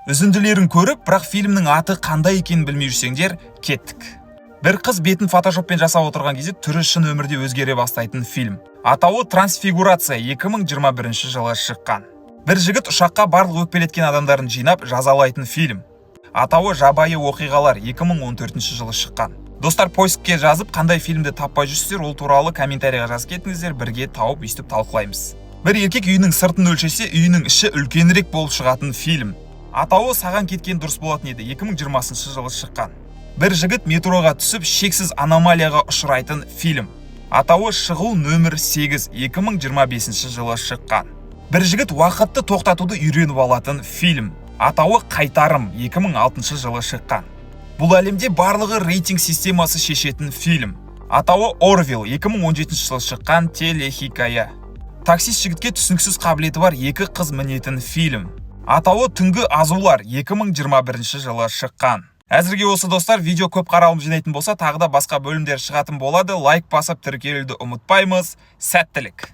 Үзінділерін көріп, бірақ фильмнің аты қандай екенін білмей жүрсеңдер, кеттік. Бір қыз бетін фотошоппен жасап отырған кезде түрі шын өмірде өзгере бастайтын фильм. Атауы «Трансфигурация» 2021 жылы шыққан. Бір жігіт ұшаққа барлық өкпелеткен адамдарын жинап жазалайтын фильм. Атауы «Жабайы оқиғалар» 2014 жылы шыққан. Достар, поискке жазып, қандай фильмді таппай жүрсіздер, ол туралы комментарийға жазып кетіңіздер, бірге тауып өйстіп талқылаймыз. Бір еркек үйінің сыртын өлшесе, үйінің іші үлкенірек болып шығатын фильм. Атауы «Саған кеткен дұрыс болатын еді» 2020 жылы шыққан. Бір жігіт метроға түсіп, шексіз аномалияға ұшырайтын фильм. Атауы «Шығу нөмір 8» 2025 жылы шыққан. Бір жігіт уақытты тоқтатуды үйреніп алатын фильм. Атауы «Қайтарым» 2006 жылы шыққан. Бұл әлемде барлығы рейтинг системасы шешетін фильм. Атауы «Орвилл» 2017 жылы шыққан телехикая. Таксист жігітке түсініксіз қабілеті бар екі қыз мінетін фильм. Атауы «Түнгі азулар» 2021 жылы шыққан. Әзірге осы достар, видео көп қаралым жинайтын болса, тағы да басқа бөлімдер шығатын болады. Лайк басып тіркелуді ұмытпаймыз. Сәттілік!